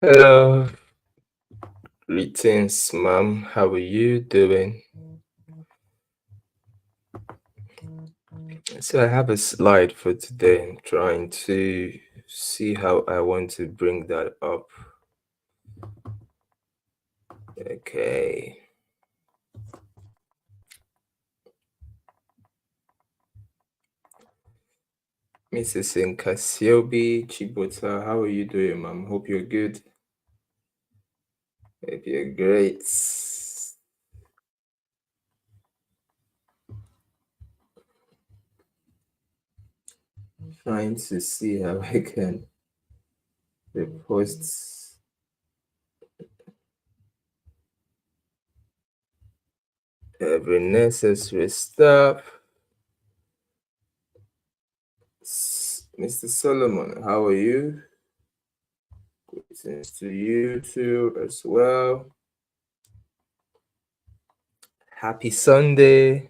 Hello, greetings, ma'am. How are you doing? So I have a slide for today. I'm trying to see how I want to bring that up. Okay. Mrs. Nkasiobi Chibota, how are you doing, ma'am? Hope you're good. Hope you're great. Trying to see how I can repost every necessary stuff. Mr. Solomon, how are you? Greetings to you too as well. Happy Sunday.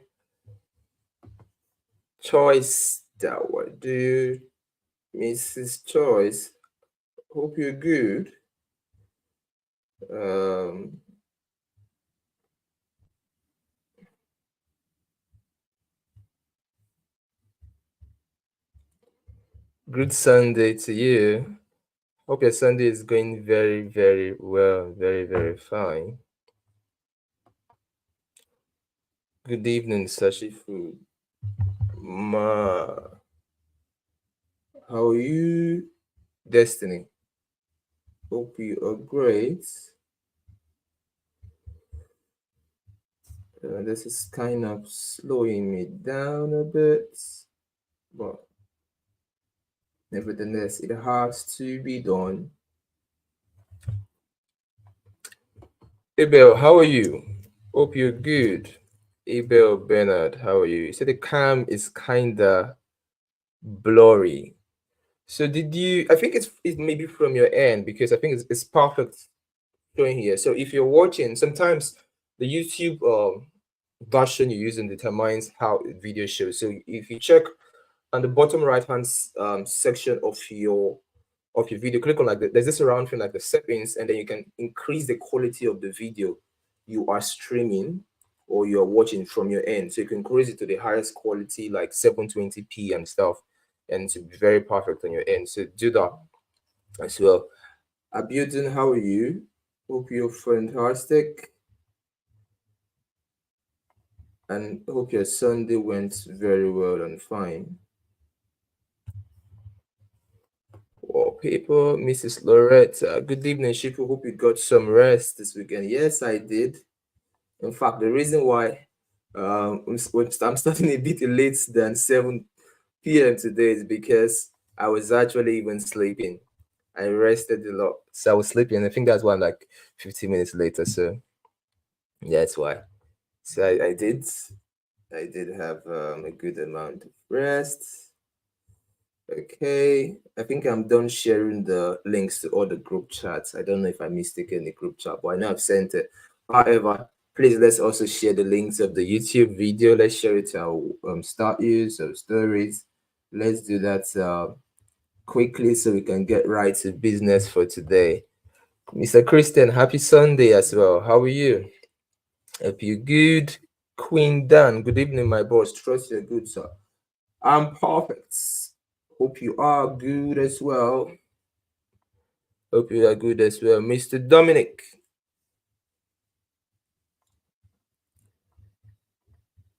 Choice that what do Mrs. Choice. Hope you're good. Um Good Sunday to you. Hope your Sunday is going very, very well, very, very fine. Good evening, Sashi Food. Ma, how are you? Destiny. Hope you are great. This is kind of slowing me down a bit, but nevertheless, it has to be done. Abel, how are you? Hope you're good. Abel Bernard, how are you? You said the cam is kinda blurry. So did you? I think it may be from your end because I think it's perfect showing here. So if you're watching, sometimes the YouTube version you're using determines how the video shows. So if you check on the bottom right hand section of your video, click on there's this round thing like the settings, and then you can increase the quality of the video you are streaming or you're watching from your end. So you can increase it to the highest quality, like 720p and stuff, and to be very perfect on your end. So do that as well. Abiodun, how are you? Hope you're fantastic. And hope your Sunday went very well and fine. Well, people, Mrs. Loretta, good evening, Shifu. Hope you got some rest this weekend. Yes, I did. In fact, the reason why I'm starting a bit late than 7 p.m. today is because I was actually even sleeping. I rested a lot. So I was sleeping. I think that's why I'm like 15 minutes later. So yeah, that's why. So I did have a good amount of rest. Okay, I think I'm done sharing the links to all the group chats. I don't know if I mistaken the group chat, but I know I've sent it. However, please let's also share the links of the YouTube video. Let's share it to our statuses or stories. Let's do that quickly so we can get right to business for today. Mr. Christian, happy Sunday as well. How are you? Hope you're good. Queen Dan, good evening, my boss. Trust you're good, sir. I'm perfect. Hope you are good as well. Hope you are good as well. Mr. Dominic.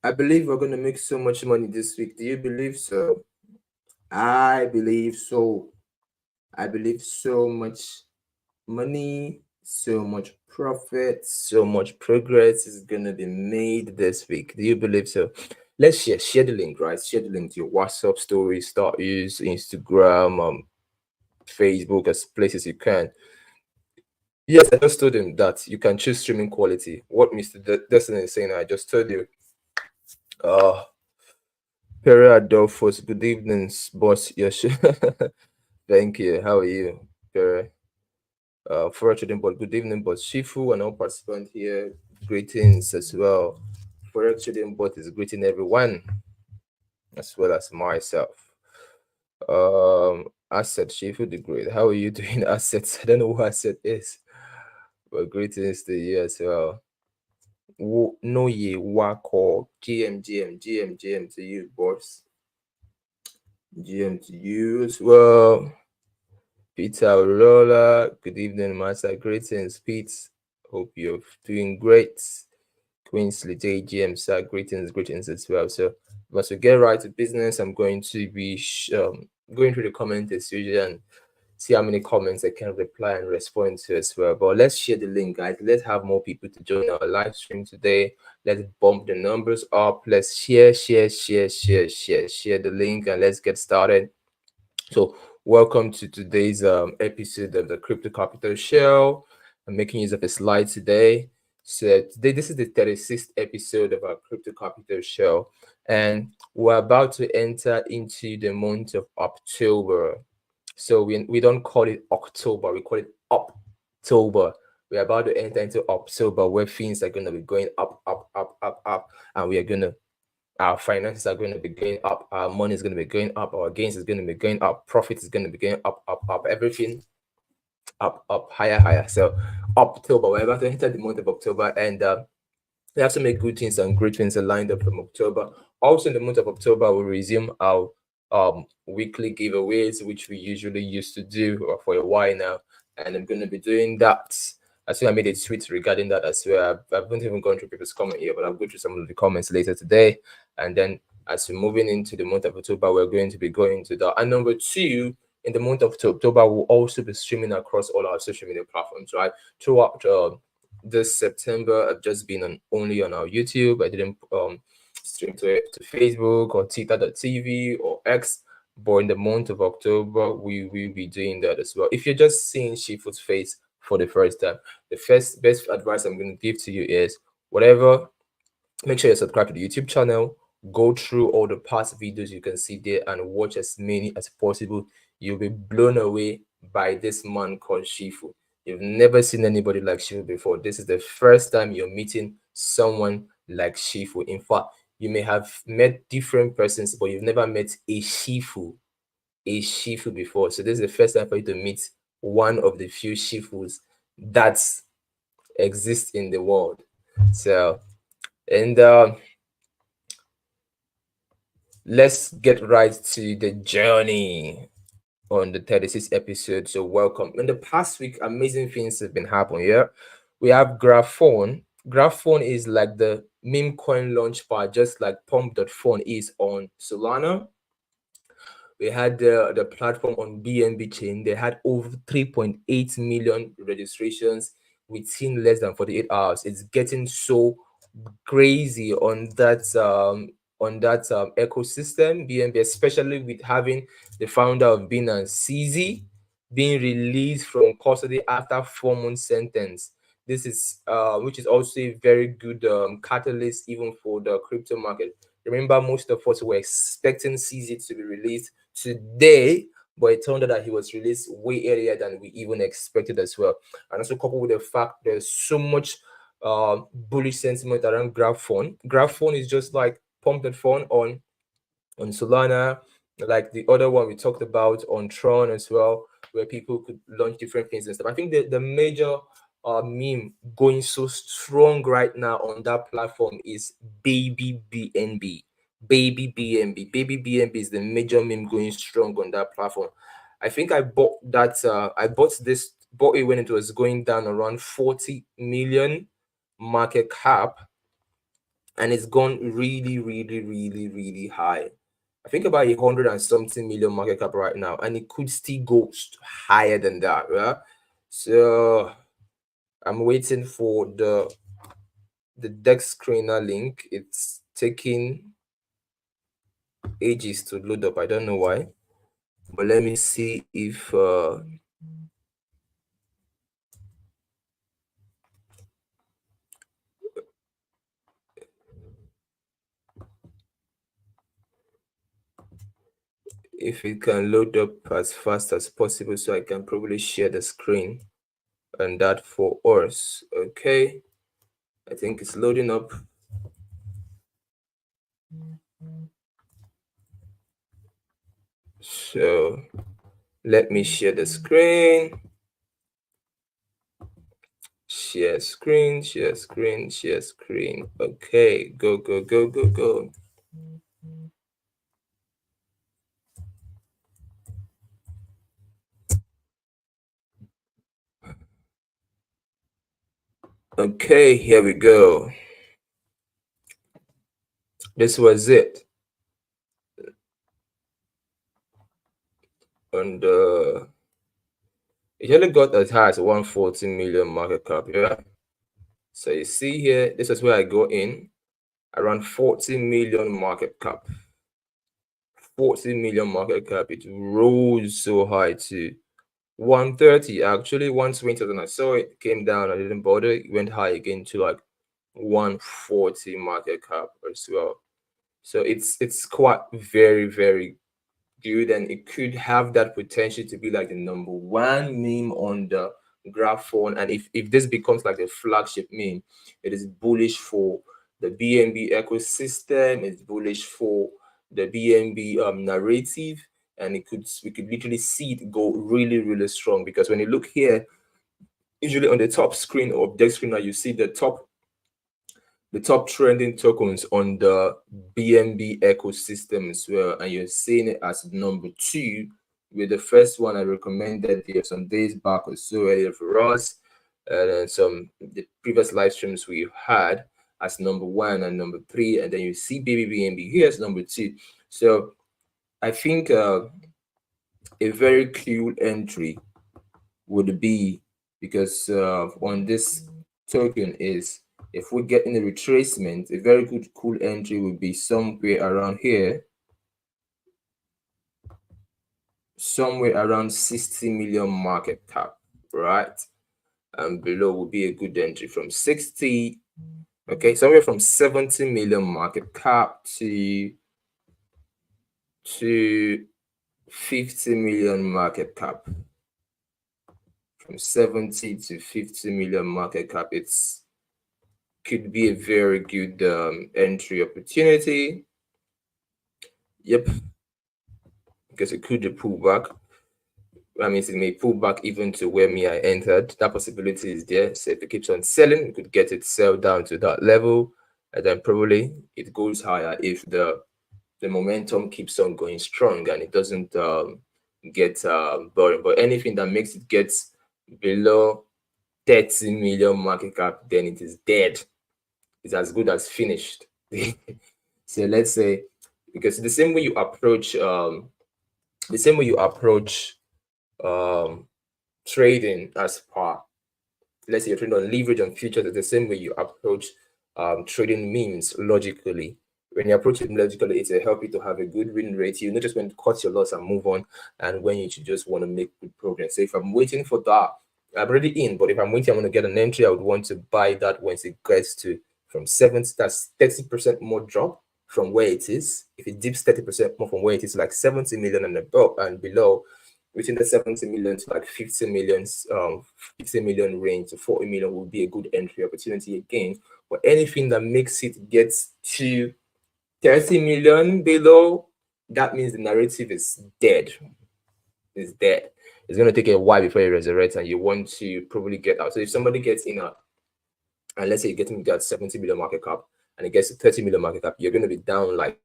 I believe we're going to make so much money this week. Do you believe so? I believe so. I believe so much money, so much profit, so much progress is going to be made this week. Do you believe so? Let's share the link, right? Share the link to your WhatsApp story, start use Instagram, Facebook as places you can. Yes, I just told him that you can choose streaming quality. What Mr. Destiny is saying, I just told you. Pere Adolphus, good evening, boss. Yes, thank you. How are you, Pere? For trading bot, good evening, boss Shifu, and all participants here. Greetings as well. For trading bot is greeting everyone as well as myself. Asset, Sheffield the Great. How are you doing, Assets? I don't know who Asset is, but greetings to you as well. No ye wako GM to you, boss. GM to you as well. Peter Aurora, good evening, Master. Greetings, Pete. Hope you're doing great. Queensley JGM, sir, greetings as well. So, once we get right to business, I'm going to be going through the comments as usual and see how many comments I can reply and respond to as well. But let's share the link, guys. Let's have more people to join our live stream today. Let's bump the numbers up. Let's share the link, and let's get started. So, welcome to today's episode of the Crypto Capital Show. I'm making use of a slide today. So today, this is the 36th episode of our Crypto Capital Show, and we're about to enter into the month of October. So we don't call it October, we call it October. We're about to enter into October where things are going to be going up, and we are going to our finances are going to be going up, our money is going to be going up, our gains is going to be going up, profit is going to be going up, everything up, higher. So October, we're about to enter the month of October, and we have to make good things and great things are lined up from October. Also, in the month of October, we'll resume our weekly giveaways, which we usually used to do for a while now, and I'm going to be doing that. I think I made a tweet regarding that as well. I haven't even gone through people's comment here, but I'll go through some of the comments later today. And then as we're moving into the month of October, we're going to be going to that. And number two, in the month of October, we'll also be streaming across all our social media platforms, right? Throughout this September, I've just been only on our YouTube. I didn't stream to Facebook or Twitter.tv or X. But in the month of October, we will be doing that as well. If you're just seeing Shifu's face for the first time, the best advice I'm going to give to you is whatever, make sure you subscribe to the YouTube channel, go through all the past videos you can see there and watch as many as possible. You'll be blown away by this man called Shifu. You've never seen anybody like Shifu before. This is the first time you're meeting someone like Shifu. In fact, you may have met different persons, but you've never met a Shifu before. So this is the first time for you to meet one of the few Shifus that exist in the world. So, and let's get right to the journey on the 36th episode. So welcome. In the past week, amazing things have been happening. Yeah, we have Graphone. Graphone is like the meme coin launchpad, just like Pump.phone is on Solana. We had the platform on BNB chain. They had over 3.8 million registrations within less than 48 hours. It's getting so crazy on that ecosystem, BNB, especially with having the founder of Binance, CZ, being released from custody after 4 month sentence. This is which is also a very good catalyst even for the crypto market. Remember, most of us were expecting CZ to be released today, but it turned out that he was released way earlier than we even expected as well. And also coupled with the fact there's so much bullish sentiment around Graphone. Graphone is just like Pump.phone on Solana, like the other one we talked about on Tron as well, where people could launch different things and stuff. I think the major meme going so strong right now on that platform is Baby BNB. Baby BNB. Baby BNB is the major meme going strong on that platform. I think I bought that. Bought it when it was going down around 40 million market cap, and it's gone really high. I think about 100 and something million market cap right now, and it could still go higher than that, right? So I'm waiting for the Dex screener link. It's taking ages to load up. I don't know why, but let me see if it can load up as fast as possible so I can probably share the screen and that for us. Okay, I think it's loading up. So Let me share the screen. Share screen, share screen, share screen. Okay, go, go, go, go, go. Okay, here we go. This was it. And it only got as high as 140 million market cap. Yeah. So you see here, this is where I go in around 40 million market cap. 40 million market cap. It rose so high to 130. Actually, once winter and I saw it, came down. I didn't bother. It went high again to like 140 market cap as well. So it's quite very good, and it could have that potential to be like the number one meme on the graph phone. And if this becomes like the flagship meme, it is bullish for the BNB ecosystem. It's bullish for the BNB narrative, and we could literally see it go really strong. Because when you look here, usually on the top screen or deck screen, now you see the top trending tokens on the BNB ecosystem as well, and you're seeing it as number two. With the first one I recommended here some days back or so earlier for us, and then some the previous live streams we had as number one and number three, and then you see baby BNB here as number two. So I think a very cool entry would be, because on this token is, if we get in a retracement, a very good cool entry would be somewhere around here, somewhere around 60 million market cap, right? And below would be a good entry from 60, okay, somewhere from 70 million market cap to 50 million market cap. From 70 to 50 million market cap, it's could be a very good entry opportunity. Yep, because it could pull back. That means it may pull back even to where me I entered. That possibility is there. So if it keeps on selling, it could get it sell down to that level, and then probably it goes higher if the momentum keeps on going strong and it doesn't get boring. But anything that makes it get below 30 million market cap, then it is dead. It's as good as finished. So let's say, because the same way you approach um trading as par, let's say you're trading on leverage and futures, it's the same way you approach trading memes logically. When you approach it logically, it will help you to have a good win rate. You know, just when to cut your loss and move on, and when you should just want to make good progress. So if I'm waiting for that, I'm already in, but if I'm waiting, I want to get an entry, I would want to buy that once it gets to from 70, that's 30% more drop from where it is. If it dips 30% more from where it is, like 70 million and above and below, within the 70 million to like 50 millions, 50 million range to 40 million would be a good entry opportunity again. But anything that makes it get to 30 million below, that means the narrative is dead. It's dead. It's going to take a while before it resurrects, and you want to probably get out. So if somebody gets in and let's say you're getting that 70 million market cap and it gets to 30 million market cap, you're going to be down like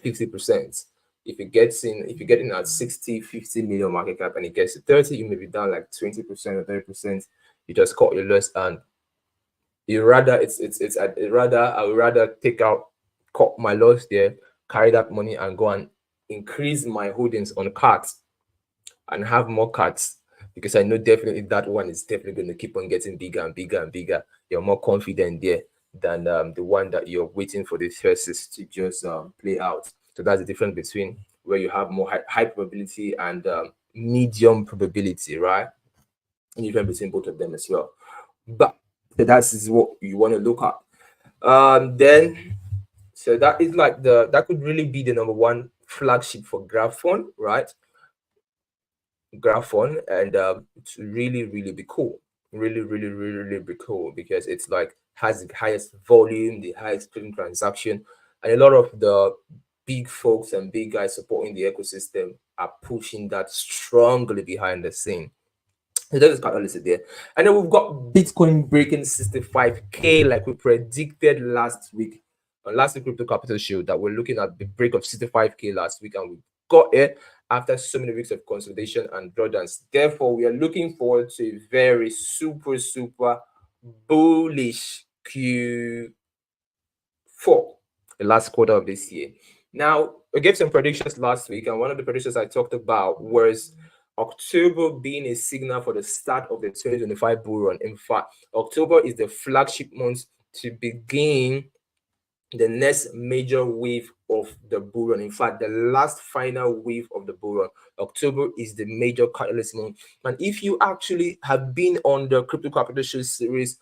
50%. If it gets in, if you get in at 60, 50 million market cap and it gets to 30, you may be down like 20% or 30%. You just caught your loss, and you rather I would rather take out, cut my loss there, carry that money and go and increase my holdings on cards and have more cards, because I know definitely that one is definitely going to keep on getting bigger and bigger and bigger. You're more confident there than the one that you're waiting for the thesis to just play out. So that's the difference between where you have more high probability and medium probability, right? And difference between both of them as well. But that is what you want to look at. Then so that is like that could really be the number one flagship for Graphon, right? Graphon, and it's really be cool. Really be cool, because it's like has the highest volume, the highest trading transaction, and a lot of the big folks and big guys supporting the ecosystem are pushing that strongly behind the scene. So that is catalyst there. And then we've got Bitcoin breaking 65K like we predicted last week. On last week crypto capital show that we're looking at the break of 65K last week, and we got it after so many weeks of consolidation and drawdowns. Therefore, we are looking forward to a very super bullish Q4, the last quarter of this year. Now, I gave some predictions last week, and one of the predictions I talked about was October being a signal for the start of the 2025 bull run. In fact, October is the flagship month to begin the next major wave of the bull run. In fact, the last final wave of the bull run. October is the major catalyst month. And if you actually have been on the Crypto Capital Show series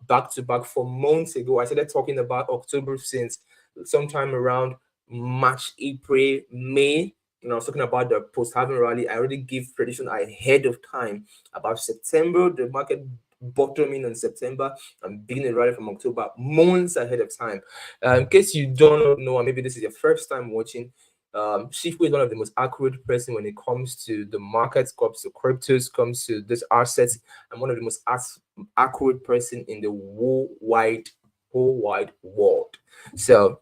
back to back for months ago, I started talking about October since sometime around March, April, May. I was talking about the post-halving rally. I already give prediction ahead of time about September, the market bottoming in September and beginning a rally from October, months ahead of time. In case you don't know, or maybe this is your first time watching, Shifu is one of the most accurate person when it comes to the markets, comes to cryptos, comes to this assets. I'm one of the most accurate person in the whole wide world. So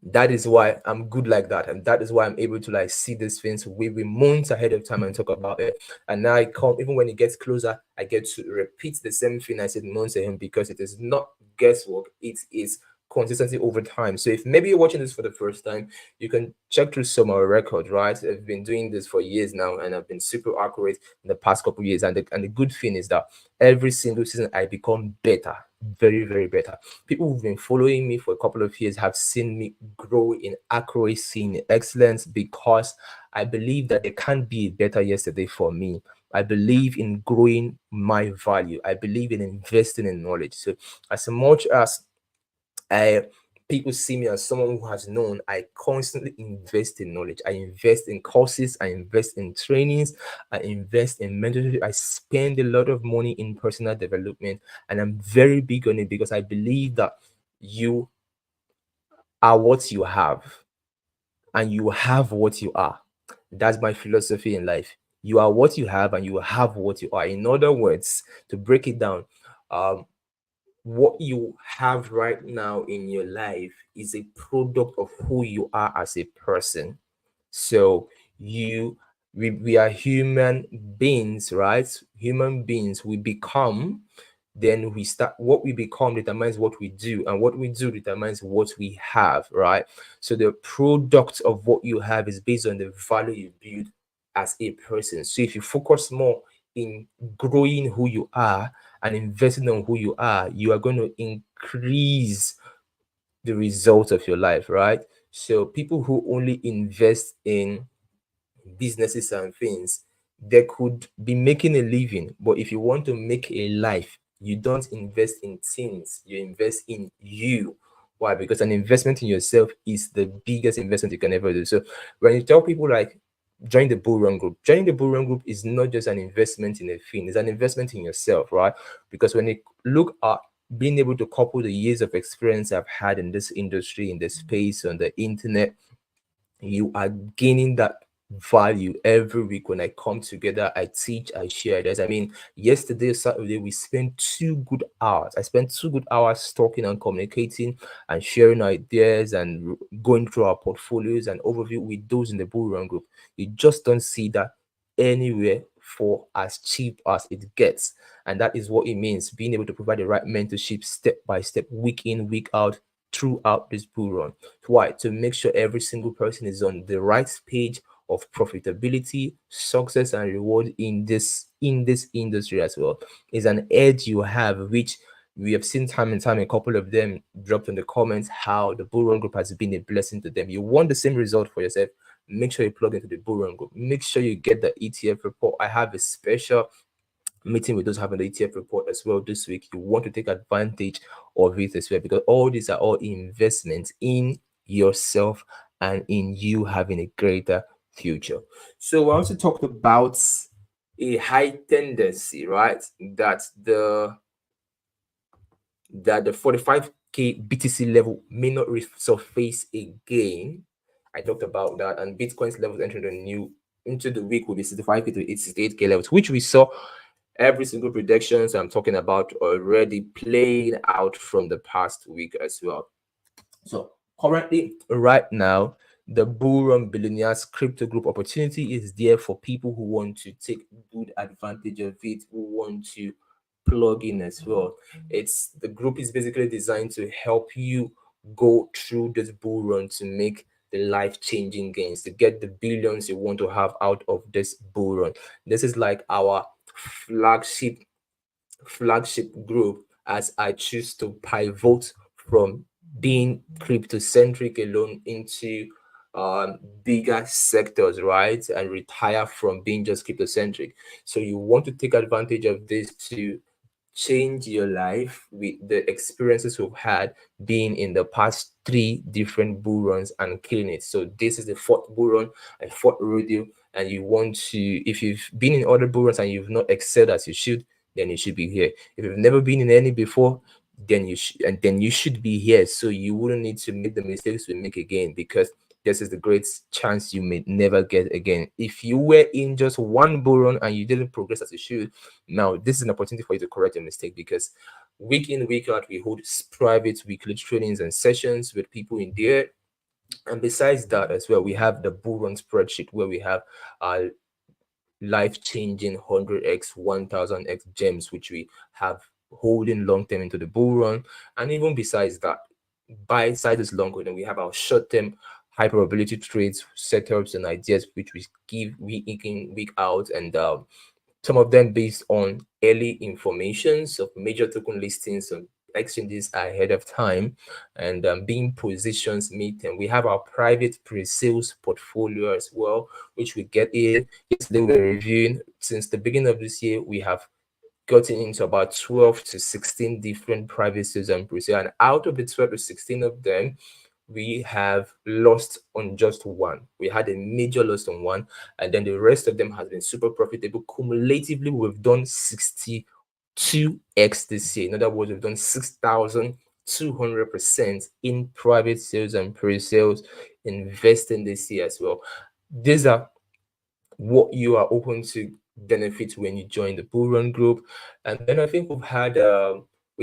that is why I'm good like that, and that is why I'm able to like see these things way months ahead of time and talk about it. And now I come, even when it gets closer, I get to repeat the same thing I said months ahead, because it is not guesswork, it is consistency over time. So if maybe you're watching this for the first time, you can check through some of our records, right? I've been doing this for years now, and I've been super accurate in the past couple of years. And the good thing is that every single season I become better, very better. People who've been following me for a couple of years have seen me grow in accuracy, in excellence, because I believe that there can't be a better yesterday for me. I believe in growing my value. I believe in investing in knowledge. So as much as I people see me as someone who has known, I constantly invest in knowledge. I invest in courses, I invest in trainings, I invest in mentorship. I spend a lot of money in personal development, and I'm very big on it because I believe that you are what you have, and you have what you are. That's my philosophy in life. You are what you have, and you have what you are. In other words, to break it down, um, what you have right now in your life is a product of who you are as a person. So you we are human beings, right? Human beings, we become, then we start, what we become determines what we do, and what we do determines what we have, right? So the product of what you have is based on the value you build as a person. So if you focus more in growing who you are and investing on who you are going to increase the results of your life, right? So people who only invest in businesses and things, they could be making a living. But if you want to make a life, you don't invest in things, you invest in you. Why? Because an investment in yourself is the biggest investment you can ever do. So when you tell people like join the Bullrun group, joining the Bullrun group is not just an investment in a thing, it's an investment in yourself, right? Because when you look at being able to couple the years of experience I've had in this industry, in this space, on the internet, you are gaining that value every week. When I come together, I teach, I share this. I mean, yesterday, Saturday, we spent 2 good hours. I spent 2 good hours talking and communicating and sharing ideas and going through our portfolios and overview with those in the Bullrun group. You just don't see that anywhere for as cheap as it gets. And that is what it means, being able to provide the right mentorship step by step, week in, week out, throughout this bull run. Why? To make sure every single person is on the right page of profitability, success, and reward in this industry as well. Is an edge you have, which we have seen time and time. A couple of them dropped in the comments how the bull run group has been a blessing to them. You want the same result for yourself, make sure you plug into the bull run group. Make sure you get the ETF report. I have a special meeting with those having the ETF report as well this week. You want to take advantage of it as well, because all these are all investments in yourself and in you having a greater future. So I also talked about a high tendency, right? That the 45K BTC level may not resurface again. I talked about that, and Bitcoin's levels entering a new into the week will be 65K to 68K levels, which we saw every single predictions I'm talking about already playing out from the past week as well. So currently, right now, the Bullrun Billionaires crypto group opportunity is there for people who want to take good advantage of it, who want to plug in as well. It's the group is basically designed to help you go through this bull run to make the life-changing gains, to get the billions you want to have out of this bull run. This is like our flagship group, as I choose to pivot from being crypto centric alone into bigger sectors, right? And retire from being just crypto centric. So you want to take advantage of this to change your life with the experiences we've had being in the past three different bull runs and killing it. So this is the fourth bull run and fourth rodeo, and you want to, if you've been in other bull runs and you've not excelled as you should, then you should be here. If you've never been in any before, then you should be here, so you wouldn't need to make the mistakes we make again, because this is the great chance you may never get again. If you were in just one bull run and you didn't progress as you should, now this is an opportunity for you to correct your mistake, because week in, week out, we hold private weekly trainings and sessions with people in there. And besides that as well, we have the bull run spreadsheet where we have our life-changing 100x 1000x gems, which we have holding long term into the bull run. And even besides that, by side is longer, then we have our short-term high probability trades, setups, and ideas which we give week in, week out, and some of them based on early informations of major token listings on exchanges ahead of time, and being positions meet. And we have our private pre-sales portfolio as well, which we get in. Yesterday we were reviewing. Since the beginning of this year, we have gotten into about 12 to 16 different private sales and pre-sale, and out of the 12 to 16 of them, we have lost on just one. We had a major loss on one, and then the rest of them has been super profitable. Cumulatively, we've done 62x this year. In other words, we've done 6,200% in private sales and pre-sales investing this year as well. These are what you are open to benefit when you join the bull run group. And then I think we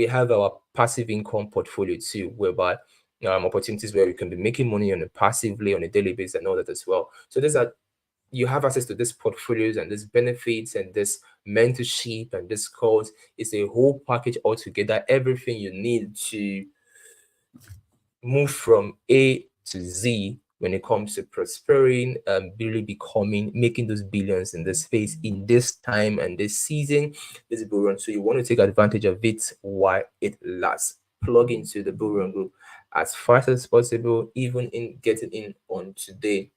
have our passive income portfolio too, whereby opportunities where we can be making money on a passively on a daily basis and all that as well. So there's a you have access to these portfolios and these benefits and this mentorship and this course. It's a whole package altogether, everything you need to move from A to Z when it comes to prospering, really becoming, making those billions in this space, in this time and this season, this bull run. So you want to take advantage of it while it lasts. Plug into the bull run group as fast as possible, even in getting in on today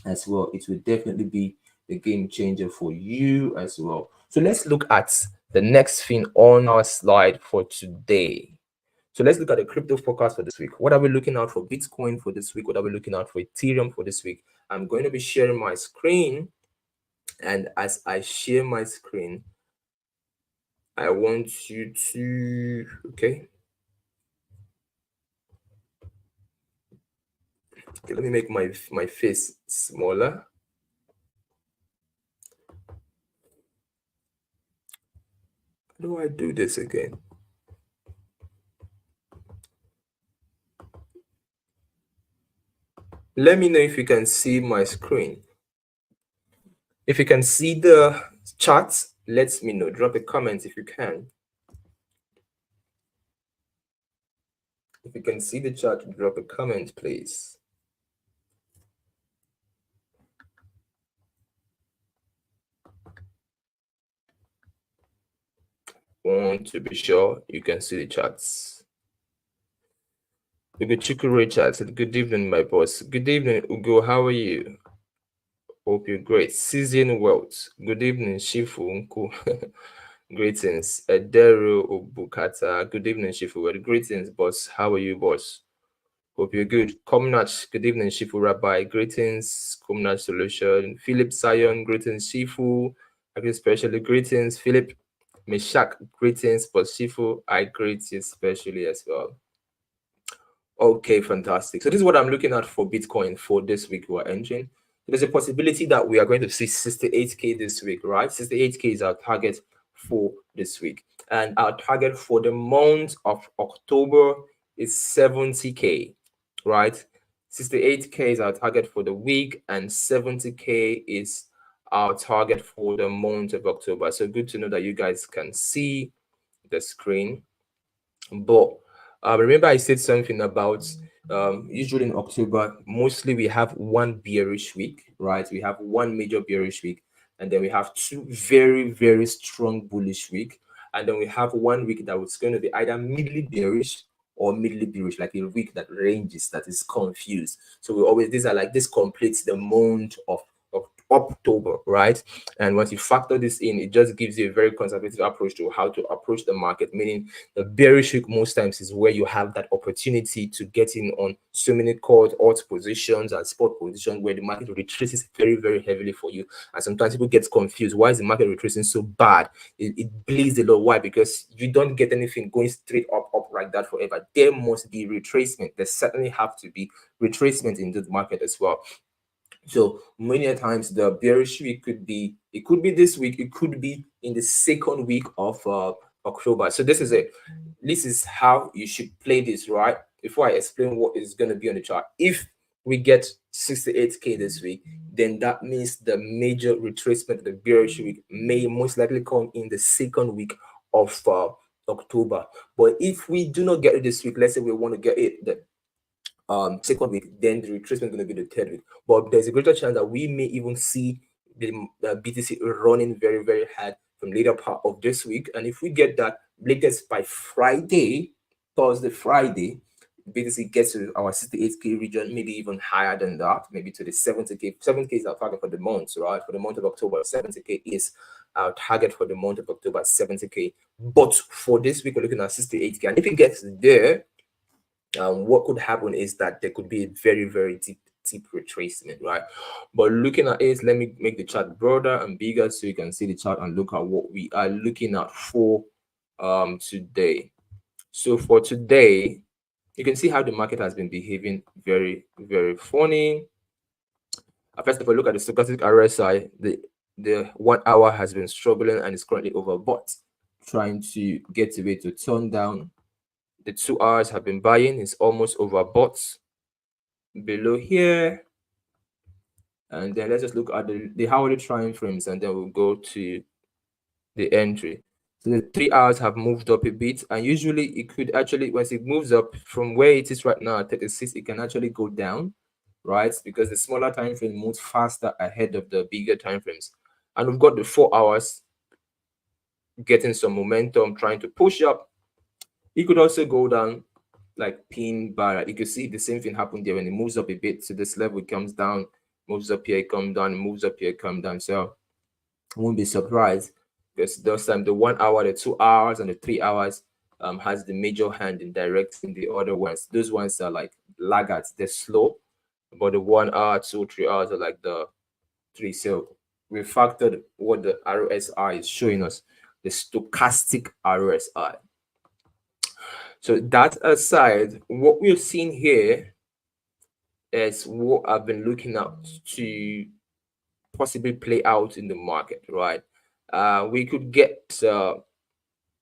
as well. It will definitely be the game changer for you as well. So let's look at the next thing on our slide for today. So let's look at the crypto forecast for this week. What are we looking out for Bitcoin for this week? What are we looking out for Ethereum for this week? I'm going to be sharing my screen. And as I share my screen, I want you to, okay. Okay, let me make my face smaller. How do I do this again? Let me know if you can see my screen. If you can see the chat, let me know. Drop a comment if you can. If you can see the chat, drop a comment, please. Want to be sure you can see the chats. Ugo Chikure chat said, "Good evening, my boss." Good evening, Ugo. How are you? Hope you're great. Season Wealth. Good evening, Shifu Unku. Greetings. Edero Obukata. Good evening, Shifu. Well, greetings, boss. How are you, boss? Hope you're good. Komnach. Good evening, Shifu Rabbi. Greetings, Komnach Solution. Philip Sion. Greetings, Shifu. Especially greetings, Philip. Meshach. Greetings, boss Shifu. I greet you especially as well. Okay, fantastic. So this is what I'm looking at for Bitcoin for this week we're entering. There's a possibility that we are going to see 68K this week, right? 68K is our target for this week. And our target for the month of October is 70K, right? 68K is our target for the week, and 70K is our target for the month of October. So good to know that you guys can see the screen. But remember, I said something about usually in October, mostly we have one bearish week, right? We have one major bearish week, and then we have two very, very strong bullish week, and then we have one week that was going to be either midly bearish or midly bearish, like a week that ranges, that is confused. So we always, these are like, this completes the month of October, right? And once you factor this in, it just gives you a very conservative approach to how to approach the market, meaning the bearish week most times is where you have that opportunity to get in on so many called alt positions and spot positions where the market retraces very, very heavily for you. And sometimes people get confused. Why is the market retracing so bad? It bleeds a lot. Why? Because you don't get anything going straight up like that forever. There must be retracement. There certainly have to be retracement in the market as well. So many times the bearish week could be, it could be this week, it could be in the second week of October. So this is how you should play this, right? Before I explain what is going to be on the chart, if we get 68K this week, then that means the major retracement of the bearish week may most likely come in the second week of October. But if we do not get it this week, let's say we want to get it the second week, then the retracement is going to be the third week. But there's a greater chance that we may even see the BTC running very, very hard from later part of this week. And if we get that latest by Friday, Thursday, Friday, BTC gets to our 68K region, maybe even higher than that, maybe to the 70K. 70K is our target for the month, right? For the month of October, 70K is our target for the month of October, 70K. But for this week, we're looking at 68K. And if it gets there, what could happen is that there could be a very, very deep retracement, right? But looking at it, let me make the chart broader and bigger so you can see the chart and look at what we are looking at for today. So for today, you can see how the market has been behaving very, very funny. First of all, look at the stochastic RSI. The 1 hour has been struggling and is currently overbought, trying to get a way to turn down. The 2 hours have been buying, it's almost overbought below here. And then let's just look at the hourly time frames, and then we'll go to the entry. So the 3 hours have moved up a bit, and usually it could actually, once it moves up from where it is right now at 36, it can actually go down, right? Because the smaller time frame moves faster ahead of the bigger time frames. And we've got the 4 hours getting some momentum, trying to push up. It could also go down like pin bar. You can see the same thing happen there when it moves up a bit to this level, it comes down, moves up here, come down, moves up here, come down. So I won't be surprised because those time the 1 hour, the 2 hours, and the 3 hours has the major hand in directing the other ones. Those ones are like laggards, they're slow, but the 1 hour, 2, 3 hours are like the three. So we factored what the RSI is showing us, the stochastic RSI. So that aside, what we're seeing here is what I've been looking at to possibly play out in the market, right? We could get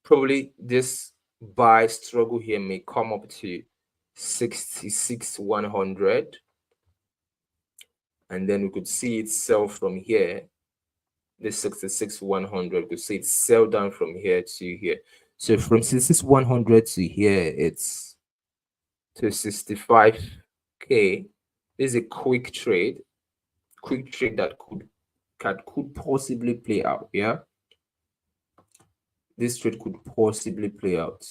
probably this buy struggle here may come up to 66,100, and then we could see it sell from here. This 66,100, we could see it sell down from here to here. So from 66,100 to here, it's to 65K. This is a quick trade that could possibly play out. Yeah, this trade could possibly play out.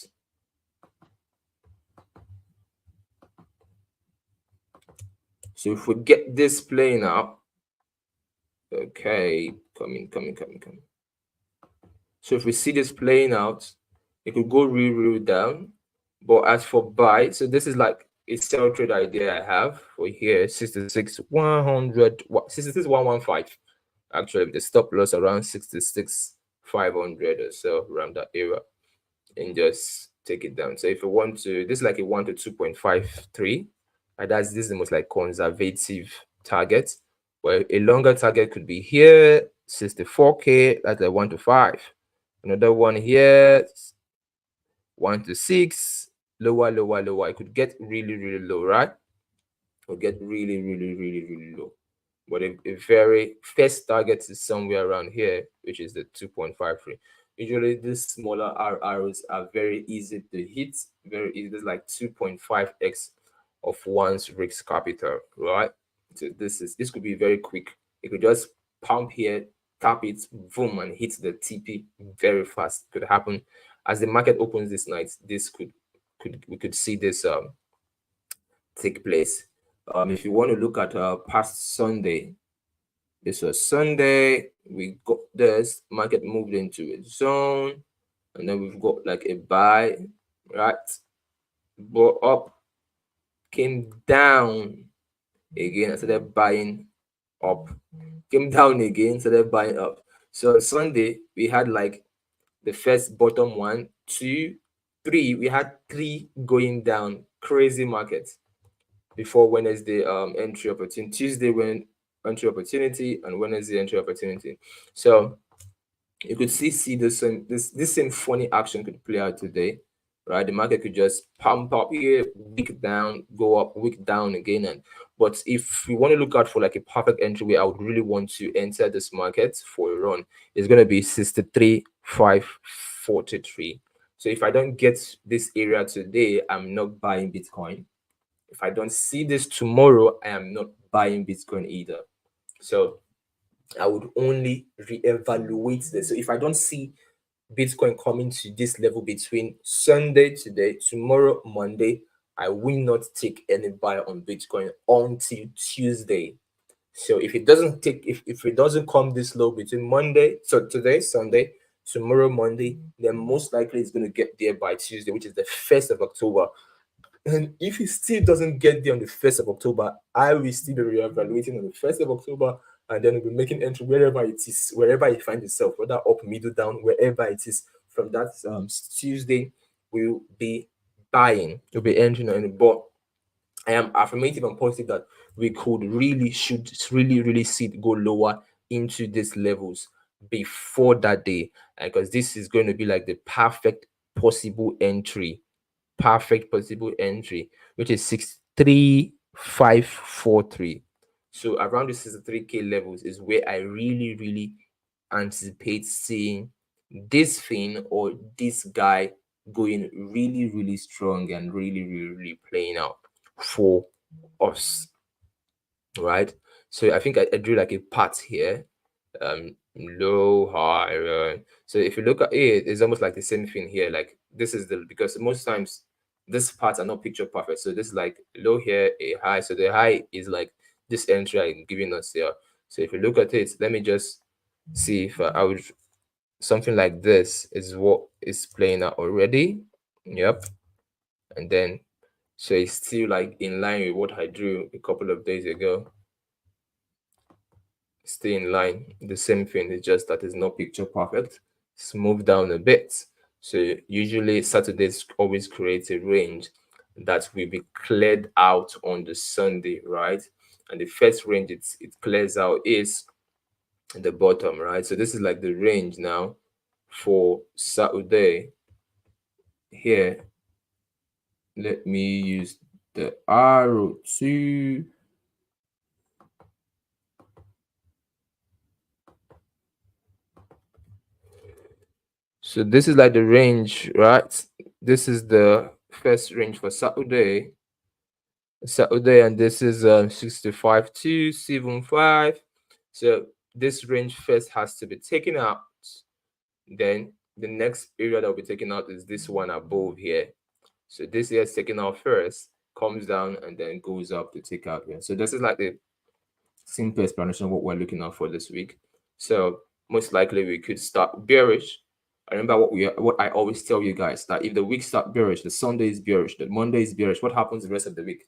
So if we get this playing out, okay, coming. So if we see this playing out, it could go real down. But as for buy, so this is like a sell trade idea I have for here, 66,100, 66,115. Actually, the stop loss around 66,500 or so, around that area, and just take it down. So if you want to, this is like a 1 to 2.53, and this is the most like conservative target. But a longer target could be here, 64K, that's a 1 to 5. Another one here, 1 to 6, lower, lower, lower. It could get really, really low, right? Or get really, really, really, really low. But a very first target is somewhere around here, which is the 2.53. Usually these smaller arrows are very easy to hit, very easy. There's like 2.5x of one's risk capital, right? So this could be very quick. It could just pump here, tap it, boom, and hit the TP very fast. Could happen as the market opens this night. This could we could see this take place. If you want to look at past Sunday, this was Sunday. We got this market moved into a zone, and then we've got like a buy, right? Go up, came down again. I started buying up, came down again, started buying up. So on Sunday we had like the first bottom one, two, three. We had three going down. Crazy market before Wednesday entry opportunity. Tuesday when entry opportunity, and Wednesday entry opportunity. So you could see this same funny action could play out today, right? The market could just pump up here, wick down, go up, wick down again. And but if you want to look out for like a perfect entry where I would really want to enter this market for a run, it's going to be 63,543. So if I don't get this area today, I'm not buying Bitcoin. If I don't see this tomorrow, I am not buying Bitcoin either. So I would only reevaluate this. So if I don't see Bitcoin coming to this level between Sunday today, tomorrow, Monday, I will not take any buy on Bitcoin until Tuesday. So if it doesn't if it doesn't come this low between Monday, so today, Sunday, tomorrow, Monday, then most likely it's going to get there by Tuesday, which is the 1st of October. And if it still doesn't get there on the 1st of October, I will still be reevaluating on the 1st of October, and then we'll be making entry wherever it is, wherever you find yourself, whether up, middle, down, wherever it is. From that Tuesday, we'll be buying, we'll be entering on it. But I am affirmative and positive that we should really see it go lower into these levels before that day, because this is going to be like the perfect possible entry, which is 63,543. So around the 63K levels is where I really anticipate seeing this thing or this guy going really strong and really playing out for us, right? So I think I drew like a path here, low, high, so if you look at it, it's almost like the same thing here. Like this is because most times these parts are not picture perfect. So this is like low here, a high. So the high is like this entry I'm giving us here. So if you look at it, let me just see if I would something like this is what is playing out already. Yep. And then so it's still like in line with what I drew a couple of days ago. Stay in line. The same thing, it's just that it's not picture perfect. It's moved down a bit. So usually Saturdays always create a range that will be cleared out on the Sunday, right? And the first range it clears out is the bottom, right? So this is like the range now for Saturday here. Let me use the arrow to so this is like the range, right? This is the first range for Saturday, and this is 65,275. So this range first has to be taken out. Then the next area that will be taken out is this one above here. So this here is taken out first, comes down, and then goes up to take out here. So this is like the simple explanation of what we're looking at for this week. So most likely we could start bearish. I remember what I always tell you guys, that if the week start bearish, the Sunday is bearish, the Monday is bearish, what happens the rest of the week?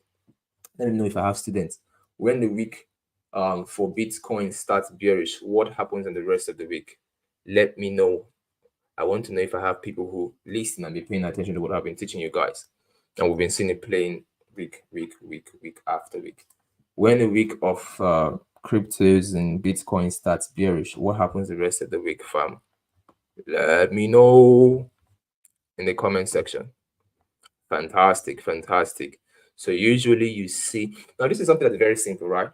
Let me know if I have students. When the week for Bitcoin starts bearish, what happens in the rest of the week? Let me know. I want to know if I have people who listen and be paying attention to what I've been teaching you guys. And we've been seeing it playing week after week. When the week of cryptos and Bitcoin starts bearish, what happens the rest of the week, fam? Let me know in the comment section. Fantastic, fantastic. So usually you see, now this is something that's very simple, right?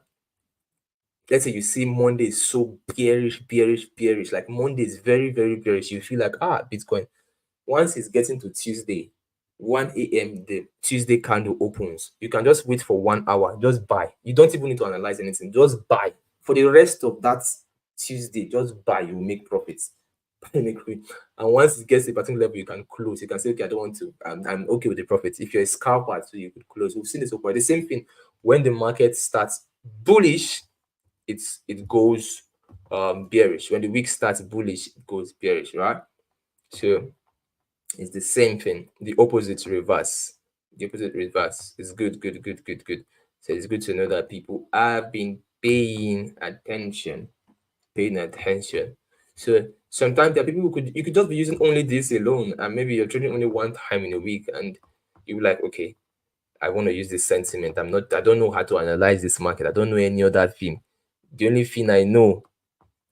Let's say you see Monday is so bearish, bearish, bearish. Like Monday is very, very bearish. You feel like, Bitcoin. Once it's getting to Tuesday, 1 a.m., the Tuesday candle opens. You can just wait for 1 hour, just buy. You don't even need to analyze anything, just buy. For the rest of that Tuesday, just buy, you will make profits. And once it gets to a particular level, you can close. You can say, okay, I don't want to, I'm okay with the profits. If you're a scalper, so you could close. We've seen this before. The same thing when the market starts bullish, it goes bearish. When the week starts bullish, it goes bearish, right? So it's the same thing. The opposite reverse. The opposite reverse is good, good, good, good, good. So it's good to know that people have been paying attention, paying attention. So sometimes there are people who you could just be using only this alone, and maybe you're trading only one time in a week, and you're like, okay, I want to use this sentiment. I don't know how to analyze this market. I don't know any other thing. The only thing I know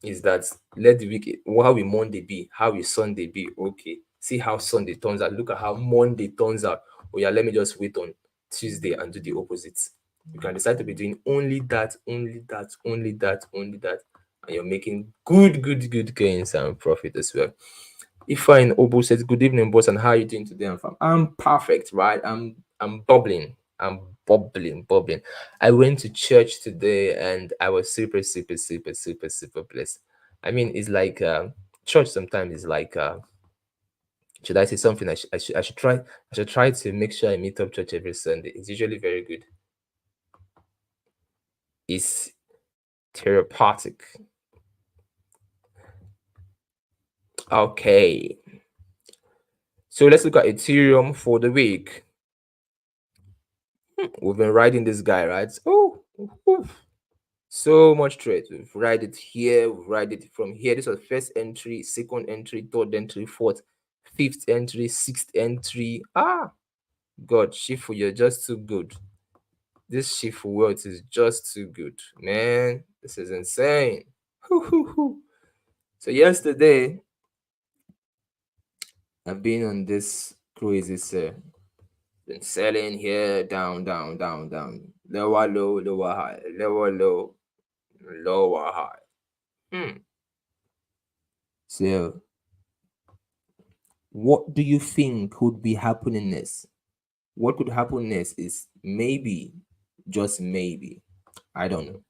is that let the week, how will Monday be? How will Sunday be? Okay. See how Sunday turns out. Look at how Monday turns out. Oh yeah, let me just wait on Tuesday and do the opposite. You can decide to be doing only that, only that, only that, only that, and you're making good, good, good gains and profit as well. Ifeanyi Obo says, "Good evening, boss, and how are you doing today?" I'm perfect, right? I'm bubbling. I'm bubbling, bubbling. I went to church today, and I was super, super, super, super, super blessed. I mean, it's like church sometimes is like should I say something? I should try to make sure I meet up church every Sunday. It's usually very good. It's therapeutic. Okay. So let's look at Ethereum for the week. We've been riding this guy, right? Oh, so much trade. We've ride it here, we've ride it from here. This was first entry, second entry, third entry, fourth, fifth entry, sixth entry. God, Shifu, you're just too good. This Shifu world is just too good, man. This is insane. So yesterday, I've been on this crazy sale. Been selling here, down, down, down, down, lower, low, lower, high, lower, low, lower, high. So, what do you think could be happening next? What could happen next is maybe, just maybe, I don't know.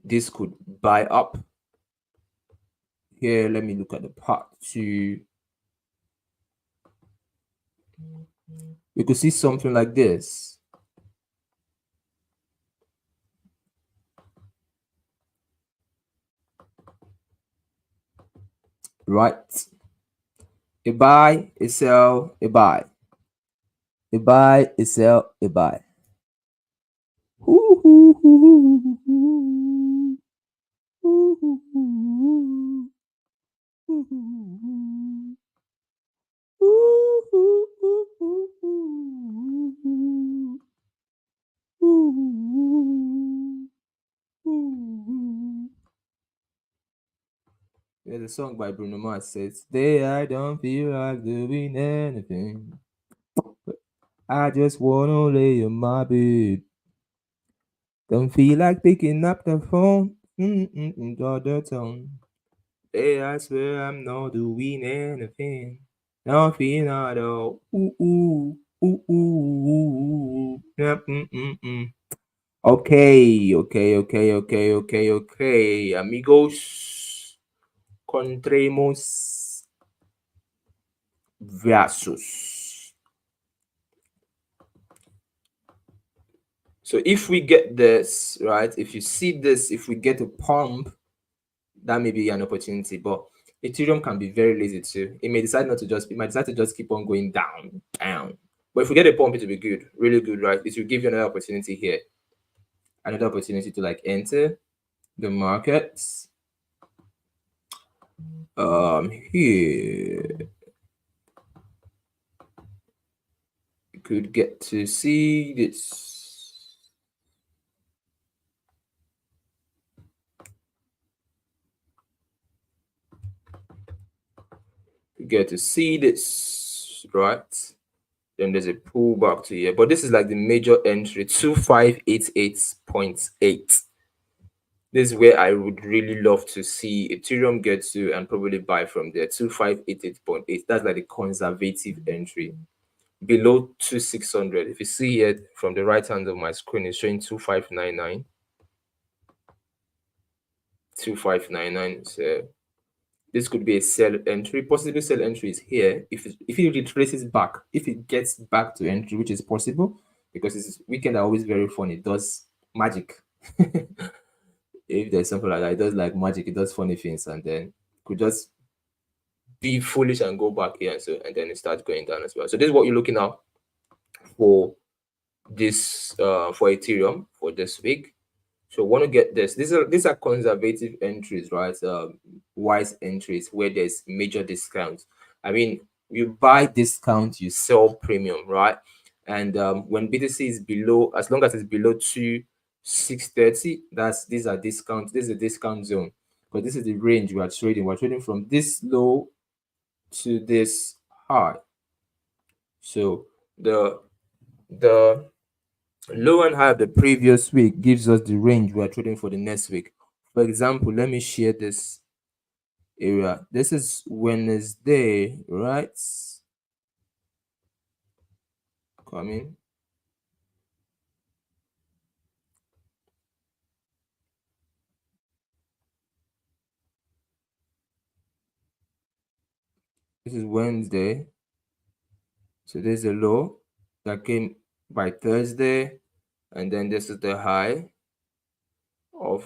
This could buy up. Here, let me look at the part two. We could see something like this. Right? A buy, a sell, a buy. A buy, a sell, a buy. There's a song by Bruno Mars says, "Today I don't feel like doing anything. I just wanna lay in my bed. Don't feel like picking up the phone. Got the tone. Hey, I swear I'm not doing anything. Nothing at all. Ooh, ooh, ooh, ooh, ooh. Yep, Okay, okay, okay, okay, okay, okay. Amigos, Contremos versus. So if we get this, right, if you see this, if we get a pump, that may be an opportunity. But Ethereum can be very lazy too. It may decide not to just, it might decide to just keep on going down, down. But if we get a pump, it will be good, really good, right? It will give you another opportunity here. Another opportunity to like enter the markets. Here you could get to see this. You get to see this, right? Then there's a pullback to here, but this is like the major entry 2588.8. This is where I would really love to see Ethereum get to and probably buy from there 2588.8. That's like the conservative entry below 2600. If you see here from the right hand of my screen, it's showing 2599. 2599. So this could be a sell entry. Possible sell entry is here. If it retraces back, if it gets back to entry, which is possible, because it's weekend are always very fun. It does magic. If there's something like that, it does like magic. It does funny things, and then could just be foolish and go back here, and so and then it starts going down as well. So this is what you're looking at for this for Ethereum for this week. So want to get this. These are conservative entries, right? Wise entries where there's major discounts. I mean, you buy discount, you sell premium, right? And when BTC is below, as long as it's below 2630, these are discounts. This is a discount zone, but this is the range we are trading. We're trading from this low to this high. So the low and high of the previous week gives us the range we are trading for the next week. For example, let me share this area. This is Wednesday, right? Coming. This is Wednesday. So there's a low that came by Thursday, and then this is the high of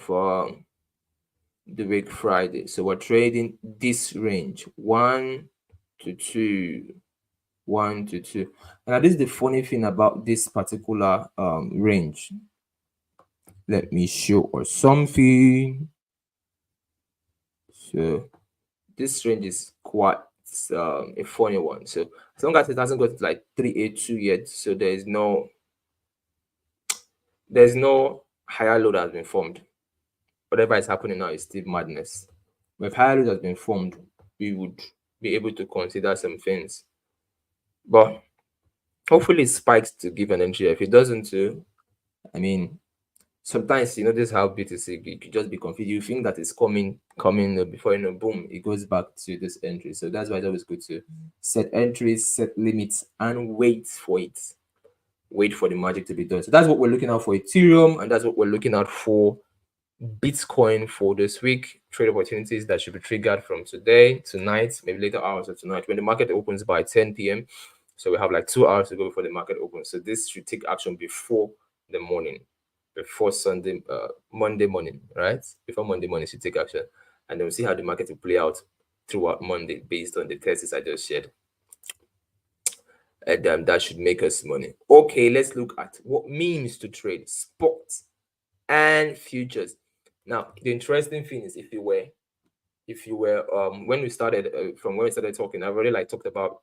the week Friday. So we're trading this range 1 to 2, 1 to 2. And this is the funny thing about this particular range. Let me show us something. So this range is quite a funny one. So as long as it hasn't got to like 382 yet, so there's no higher low that has been formed. Whatever is happening now is still madness. But if higher low has been formed, we would be able to consider some things. But hopefully it spikes to give an entry. If it doesn't too, I mean, sometimes this is how BTC you could just be confused. You think that it's coming before boom, it goes back to this entry. So that's why it's always good to set entries, set limits, and wait for it. Wait for the magic to be done. So that's what we're looking out for Ethereum, and that's what we're looking out for Bitcoin for this week. Trade opportunities that should be triggered from today, tonight, maybe later hours of tonight when the market opens by 10 p.m. So we have like 2 hours to go before the market opens. So this should take action before the morning, before Monday morning, right? Before Monday morning, should take action, and then we'll see how the market will play out throughout Monday based on the thesis I just shared. And that should make us money. Okay, let's look at what means to trade spot and futures. Now, the interesting thing is if you were when we started from when we started talking, I've already like talked about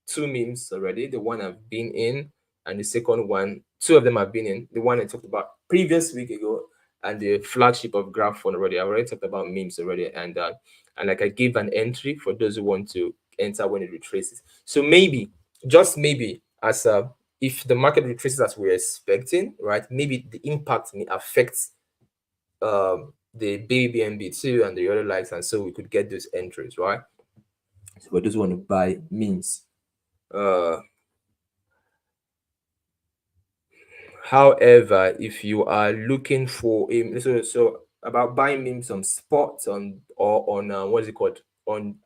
2 memes already. The one I've been in, and the second one, 2 of them I've been in. The one I talked about previous week ago, and the flagship of Graphphone already. I already talked about memes already, and like I gave an entry for those who want to enter when it retraces. So maybe, just maybe, as if the market retraces as we're expecting, right? Maybe the impact may affect the BBNB too and the other likes, and so we could get those entries, right? So for those who want to buy memes. However, if you are looking for so about buying memes on spot on or on what is it called on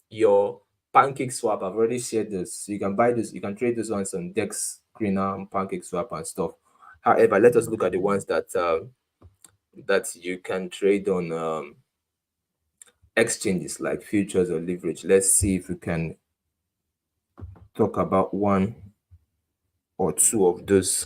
your pancake swap, I've already shared this. So you can buy this, you can trade those ones on Dex, Greener, and pancake swap and stuff. However, let us look at the ones that you can trade on exchanges like futures or leverage. Let's see if we can talk about 1 or 2 of those.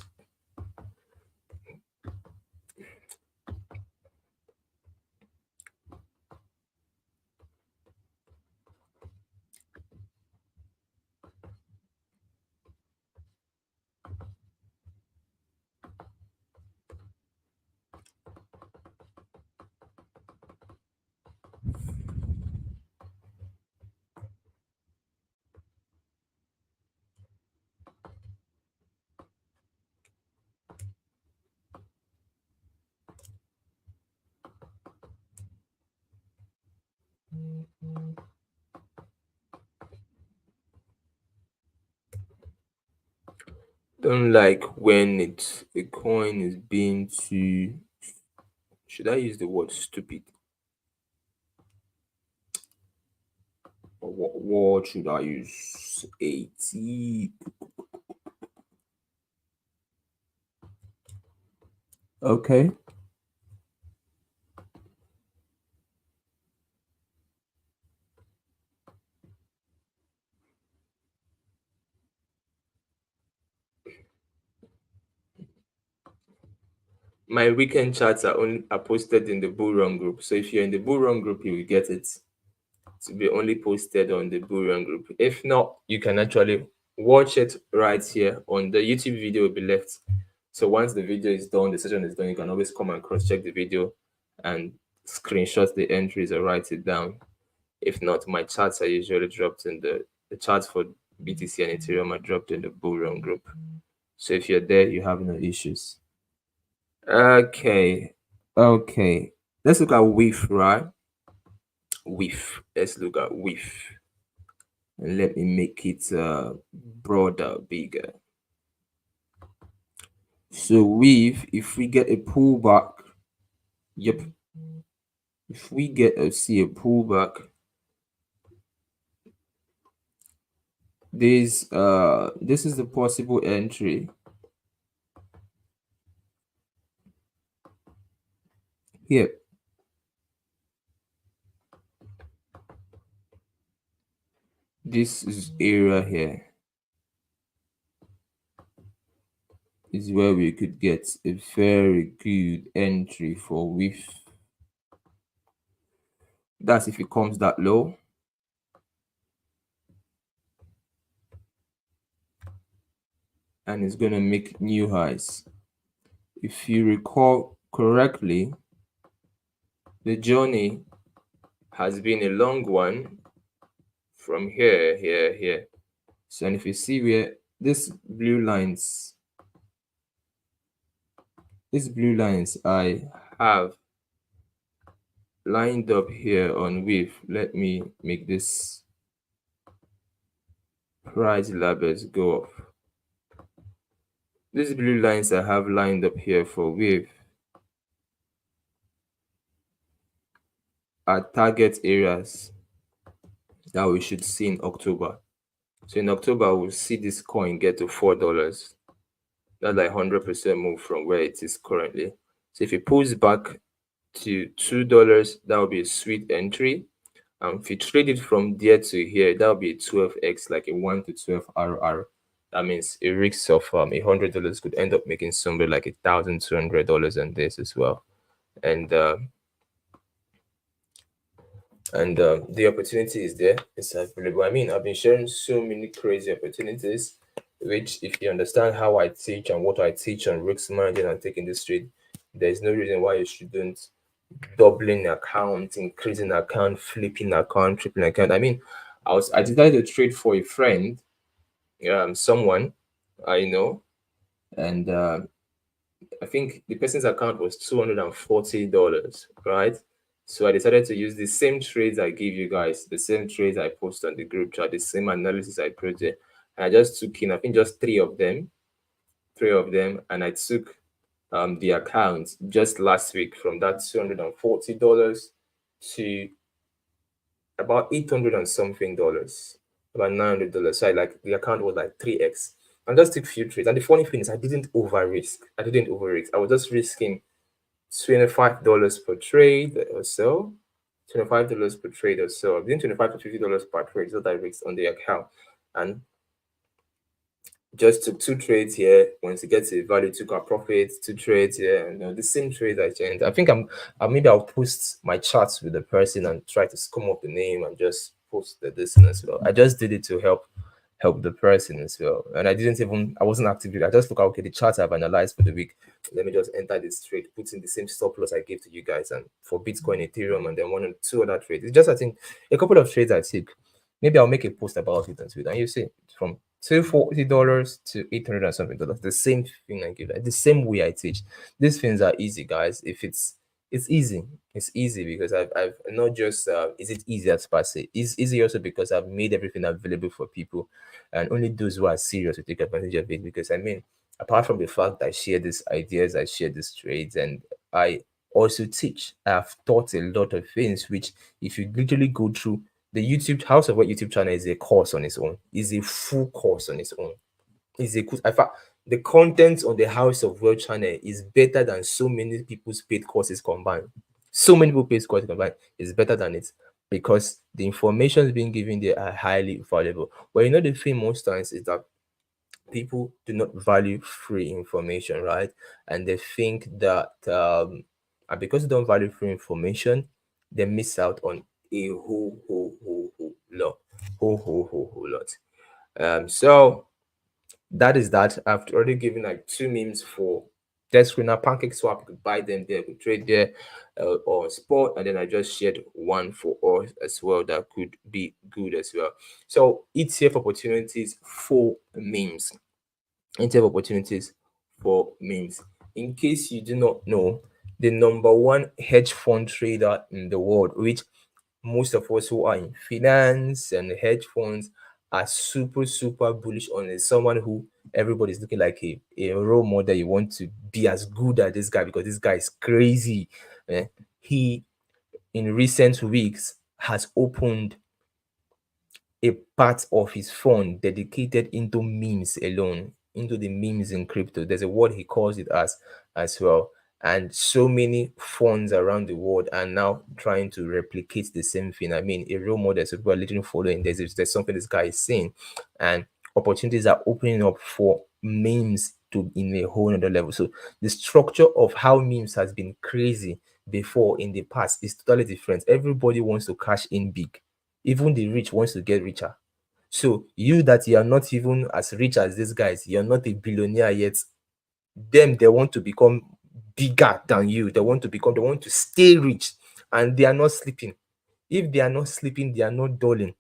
Don't like when a coin is being too, should I use the word stupid? Or what word should I use? 80. Okay. My weekend charts are posted in the Bullrun group. So if you're in the Bullrun group, you will get it to be only posted on the Bullrun group. If not, you can actually watch it right here on the YouTube video will be left. So once the video is done, the session is done, you can always come and cross-check the video and screenshot the entries or write it down. If not, my charts are usually dropped in the charts for BTC and Ethereum are dropped in the Bullrun group. So if you're there, you have no issues. Okay. Okay. Let's look at width, right? Width. Let's look at width. And let me make it broader, bigger. So width, if we get a pullback, yep. If we get see a pullback, this is the possible entry. Here. This is area here is where we could get a very good entry for width. That's if it comes that low. And it's going to make new highs. If you recall correctly, the journey has been a long one from here. So, and if you see where these blue lines I have lined up here on width, let me make this price labels go off. These blue lines I have lined up here for width are target areas that we should see in October. So in October, we'll see this coin get to $4. That's like 100% move from where it is currently. So if it pulls back to $2, that will be a sweet entry. If you trade it from there to here, that will be a 12x, like a 1 to 12 RR. That means a risk of $100 could end up making somewhere like $1,200 on this as well. And the opportunity is there. It's available. I mean, I've been sharing so many crazy opportunities, which if you understand how I teach and what I teach on risk management and taking this trade, there's no reason why you shouldn't doubling account, increasing account, flipping account, tripling account. I mean, I decided to trade for a friend, someone I know, and I think the person's account was $240, right? So I decided to use the same trades I give you guys, the same trades I post on the group chat, the same analysis I project. I just took in, I think, just three of them, and I took the account just last week from that $240 to about 800 and something dollars, about $900. So the account was like 3x. And just took few trades. And the funny thing is I didn't over risk. I was just risking $25 per trade or so. $25 per trade or so. Between $25 to $50 per trade is what I risked on the account. And just took two trades here. Once it gets a value, took our profits, two trades here, and the same trades I changed. I think maybe I'll post my charts with the person and try to come up the name and just post the listen as well. I just did it to help the person as well. And I wasn't active. I just look at, okay, the charts I've analyzed for the week. Let me just enter this trade, put in the same stop loss I gave to you guys, and for Bitcoin, Ethereum, and then one or two other trades. It's just, I think, a couple of trades I took. Maybe I'll make a post about it on Twitter. And you see, from $240 to 800 and something dollars, the same thing I give, the same way I teach. These things are easy, guys. If it's It's easy. It's easy because I've not just is it easy as per se. It's easy also because I've made everything available for people, and only those who are serious will take advantage of it. Because I mean, apart from the fact that I share these ideas, I share these trades, and I also teach. I've taught a lot of things which, if you literally go through the YouTube House of What YouTube channel, is a course on its own. Is a full course on its own. Is a good. In fact, the content on the House of Wealth channel is better than so many people's paid courses combined. So many people paid courses combined is better than it, because the information being given there are highly valuable. But you know the thing most times is that people do not value free information, right? And they think that and because they don't value free information, they miss out on a whole lot, whole lot. So that is that. I've already given like two memes for desk screener, pancake swap. You could buy them there, you could trade there, or spot. And then I just shared one for us as well that could be good as well. So ETF opportunities for memes. ETF opportunities for memes. In case you do not know, the number one hedge fund trader in the world, which most of us who are in finance and hedge funds are super bullish on, is someone who everybody's looking like a role model. You want to be as good as this guy because this guy is crazy. He in recent weeks has opened a part of his fund dedicated into memes alone, into the memes in crypto. There's a word he calls it as well. And so many funds around the world are now trying to replicate the same thing. I mean, a role model, so people are literally following. There's something this guy is saying, and opportunities are opening up for memes to in a whole other level. So the structure of how memes has been crazy before in the past is totally different. Everybody wants to cash in big. Even the rich wants to get richer. So you that you are not even as rich as these guys, you're not a billionaire yet. Them they want to become bigger than you. They want to stay rich, and they are not sleeping. If they are not sleeping, they are not dulling.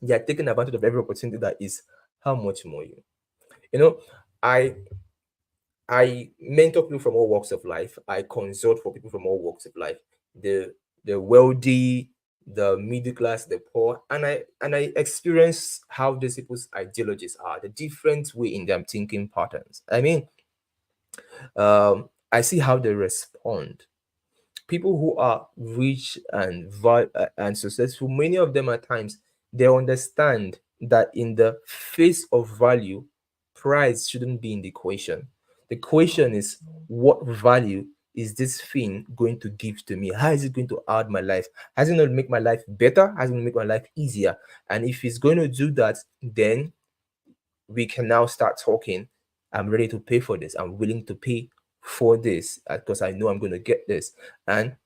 They are taking advantage of every opportunity that is how much more you. You know, I I mentor people from all walks of life. I consult for people from all walks of life. The wealthy, the middle class, the poor, and I experience how these people's ideologies are, the different way in their thinking patterns. I mean, I see how they respond. People who are rich and successful, many of them at times they understand that in the face of value, price shouldn't be in the equation. The question is, what value is this thing going to give to me? How is it going to add my life? How is it going to make my life better? How is it going to make my life easier? And if it's going to do that, then we can now start talking. I'm ready to pay for this. I'm willing to pay for this because I know I'm going to get this. And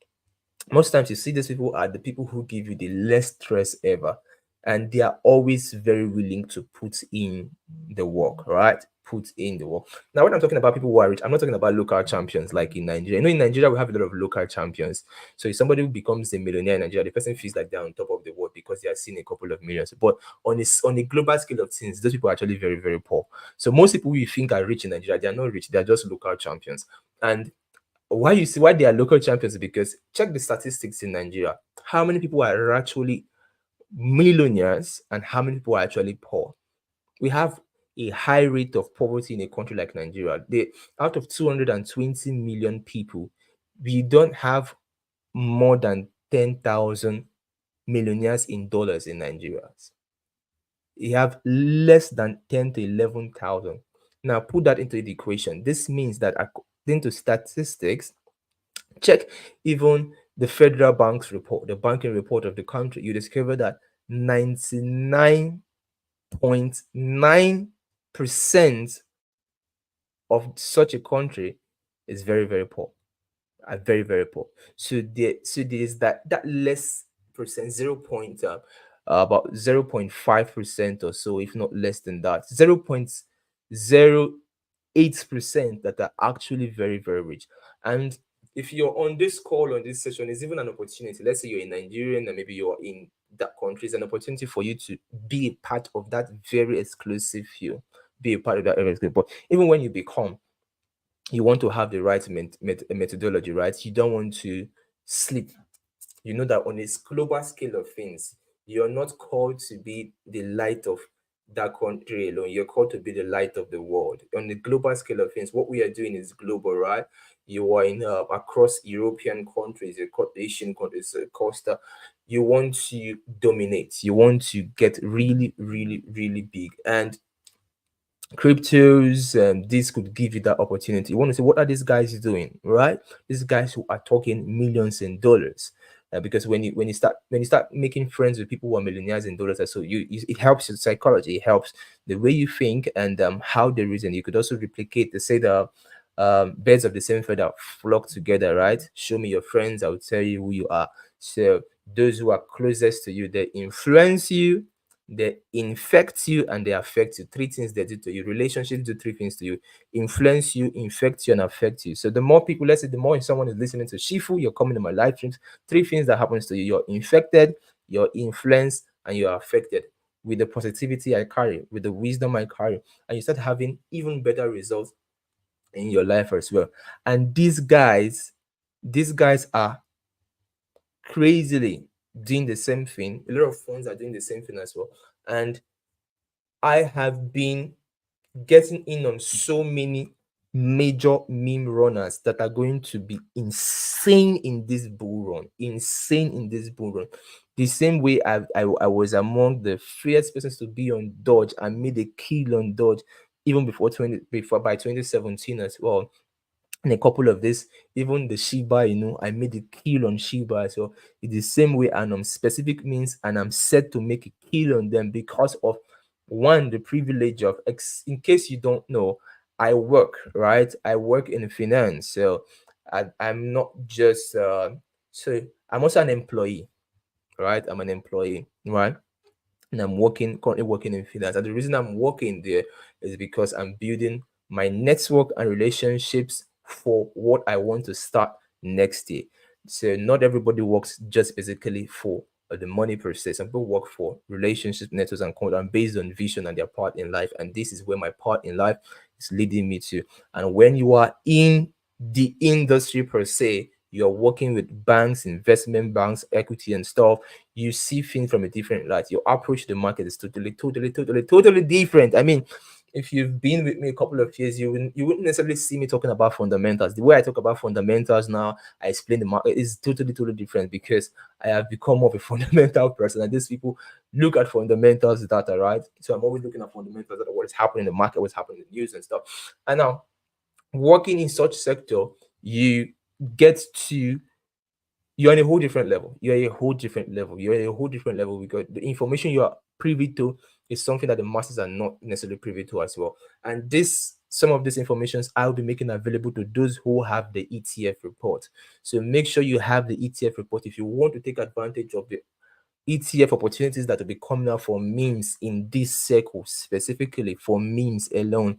most times you see these people are the people who give you the less stress ever, and they are always very willing to put in the work, right? Put in the work. Now when I'm talking about people who are rich, I'm not talking about local champions like in Nigeria. You know, in Nigeria we have a lot of local champions. So if somebody who becomes a millionaire in Nigeria, the person feels like they're on top of the world because they are seeing a couple of millions. But on a global scale of things, those people are actually very poor. So most people you think are rich in Nigeria, they are not rich, they are just local champions. And why they are local champions is because check the statistics in Nigeria. How many people are actually millionaires and how many people are actually poor? We have a high rate of poverty in a country like Nigeria. Out of 220 million people, we don't have more than 10,000 millionaires in dollars in Nigeria. You have less than 10 to 11,000. Now put that into the equation. This means that according to statistics, check even the federal bank's report, the banking report of the country, you discover that 99.9% of such a country is very poor, are very poor. So there's that less percent, about 0.5% or so, if not less than that, 0.08% that are actually very rich. And if you're on this call, on this session, it's even an opportunity. Let's say you're a Nigerian and maybe you're in that country, it's an opportunity for you to be a part of that very exclusive few, be a part of that very exclusive. But even when you become You want to have the right methodology, right? You don't want to sleep. You know that on a global scale of things, you're not called to be the light of that country alone. You're called to be the light of the world. On the global scale of things, what we are doing is global, right? You are in across European countries, across Asian countries, Costa. You want to dominate. You want to get really, really, really big. And cryptos, this could give you that opportunity. You want to say, what are these guys doing, right? These guys who are talking millions in dollars. Because when you start making friends with people who are millionaires in dollars, so it helps your psychology, it helps the way you think, and how they reason. You could also replicate. They say the birds of the same feather flock together, right? Show me your friends, I will tell you who you are. So those who are closest to you, they influence you, they infect you, and they affect you. Three things they do to you. Relationships do three things to you: influence you, infect you, and affect you. So the more people, let's say, the more someone is listening to Shifu, you're coming to my live streams. Three things that happens to you: you're infected, you're influenced, and you're affected with the positivity I carry, with the wisdom I carry, and you start having even better results in your life as well. And these guys are crazily doing the same thing. A lot of phones are doing the same thing as well. And I have been getting in on so many major meme runners that are going to be insane in this bull run. Insane in this bull run. The same way I was among the first persons to be on Dodge and made a kill on Dodge even before by 2017 as well. And a couple of this, even the Shiba, I made a kill on Shiba. So it's the same way, and specific means, and I'm set to make a kill on them because of one, the privilege of in case you don't know, I work, right? I work in finance. So I'm not just so I'm also an employee, right? I'm an employee, right? And I'm currently working in finance. And the reason I'm working there is because I'm building my network and relationships for what I want to start next year. So not everybody works just basically for the money per se. Some people work for relationship, networks, and content based on vision and their part in life. And this is where my part in life is leading me to. And when you are in the industry per se, you're working with banks, investment banks, equity, and stuff. You see things from a different light. Your approach to the market is totally different. I mean, if you've been with me a couple of years, you wouldn't necessarily see me talking about fundamentals. The way I talk about fundamentals now, I explain the market is totally different because I have become more of a fundamental person. And these people look at fundamentals data, right? So I'm always looking at fundamentals data, what is happening in the market, what's happening in the news and stuff. And now working in such sector, you get to you're on a whole different level. You're a whole different level. You're a whole different level because the information you are privy to is something that the masses are not necessarily privy to as well. And some of these informations I'll be making available to those who have the ETF report. So make sure you have the ETF report if you want to take advantage of the ETF opportunities that will be coming out for memes in this circle, specifically for memes alone.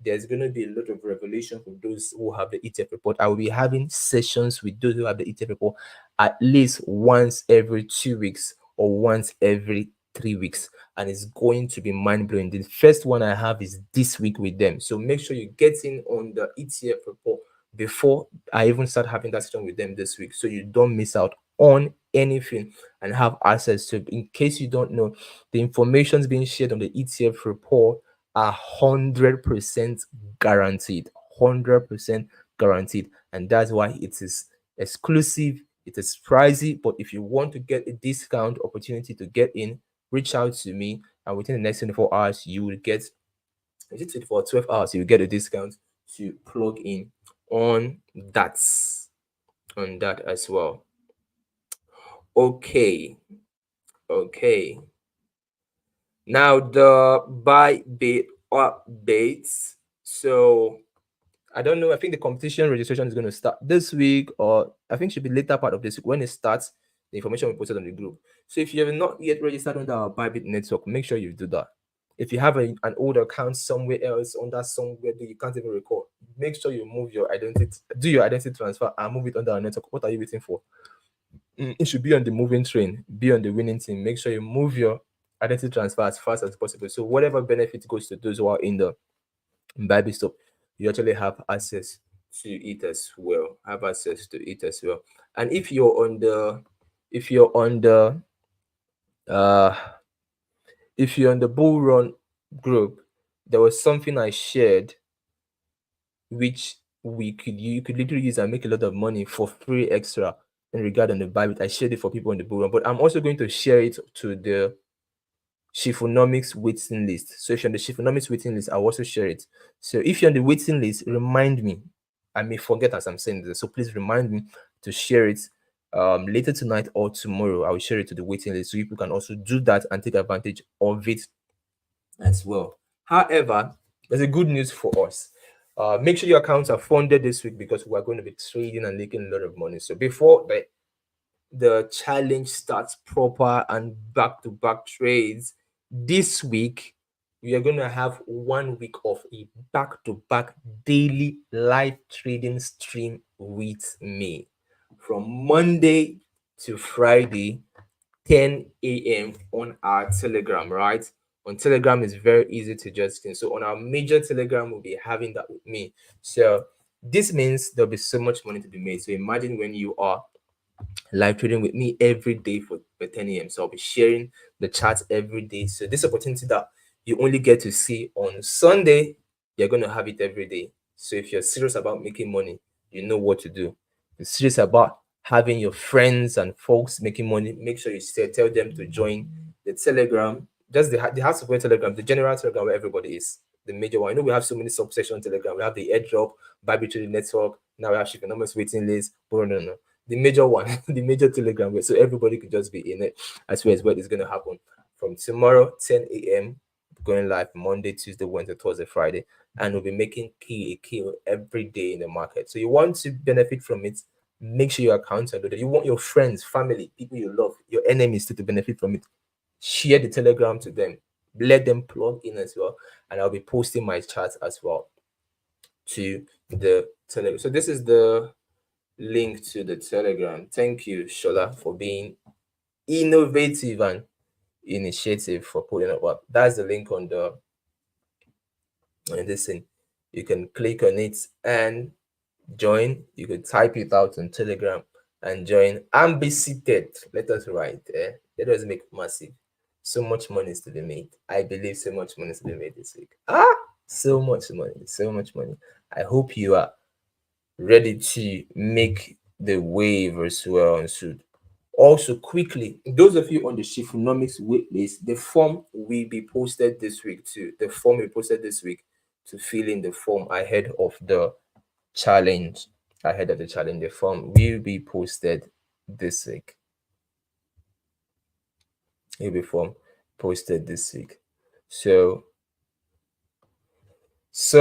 There's going to be a lot of revelation for those who have the ETF report. I will be having sessions with those who have the ETF report at least once every 2 weeks or once every 3 weeks. And it's going to be mind blowing. The first one I have is this week with them. So make sure you get in on the ETF report before I even start having that session with them this week so you don't miss out on anything and have access to. In case you don't know, the information being shared on the ETF report are 100% guaranteed. 100% guaranteed. And that's why it is exclusive, it is pricey. But if you want to get a discount opportunity to get in, reach out to me. And within the next 24 hours, you will get, is it for 12 hours, you will get a discount to plug in on that as well. Okay. Now the Bybit updates. So I don't know. I think the competition registration is going to start this week, or I think should be later part of this week. When it starts, the information will be posted on the group. So if you have not yet registered under our Bybit network, make sure you do that. If you have an old account somewhere else under somewhere that you can't even record, make sure you move your identity, do your identity transfer, and move it under our network. What are you waiting for? It should be on the moving train, be on the winning team. Make sure you move your identity transfer as fast as possible. So whatever benefit goes to those who are in the Bybit stop, you actually have access to it as well. Have access to it as well. And if you're on the uh if you're on the Bull Run group, there was something I shared which you could literally use and make a lot of money for free extra in regard on the Bible. I shared it for people on the Bull Run, but I'm also going to share it to the Shiphonomics waiting list. So if you're on the Shiphonomics waiting list, I'll also share it. So if you're on the waiting list, remind me. I may forget as I'm saying this, so please remind me to share it later tonight or tomorrow. I will share it to the waiting list so people can also do that and take advantage of it as well. However, there's a good news for us. Make sure your accounts are funded this week because we're going to be trading and making a lot of money. So before the challenge starts proper and back-to-back trades this week, we are going to have 1 week of a back-to-back daily live trading stream with me from Monday to Friday, 10 a.m. on our Telegram, right? On Telegram is very easy to just get. So on our major Telegram, we'll be having that with me. So this means there'll be so much money to be made. So imagine when you are live trading with me every day for 10 a.m. So I'll be sharing the charts every day. So this opportunity that you only get to see on Sunday, you're going to have it every day. So if you're serious about making money, you know what to do. If you're serious about having your friends and folks making money, make sure you tell them to join the Telegram. Just the House of Word Telegram, the general Telegram where everybody is. The major one. I know we have so many subsection Telegram. We have the airdrop, Bible Trading Network. Now we have Shiphonomics waiting list. But no. The major one, the major Telegram way, so everybody could just be in it. As well as what is going to happen from tomorrow, 10 a.m. going live Monday, Tuesday, Wednesday, Thursday, Friday, and we'll be making a kill every day in the market. So you want to benefit from it, make sure your accounts are loaded. You want your friends, family, people you love, your enemies to benefit from it. Share the Telegram to them, let them plug in as well, and I'll be posting my charts as well to the Telegram. So this is the link to the Telegram. Thank you, Shola, for being innovative and initiative for putting it up. That's the link on this thing. You can click on it and join. You could type it out on Telegram and join and be seated. Let us write. Let us make massive. So much money is to be made. I believe so much money is to be made this week. So much money. So much money. I hope you are ready to make the wave as well and soon. Also, quickly, those of you on the Shiphonomics waitlist, the form will be posted this week too. The form will be posted this week to fill in the form ahead of the challenge. Ahead of the challenge, the form will be posted this week. It will be form posted this week. So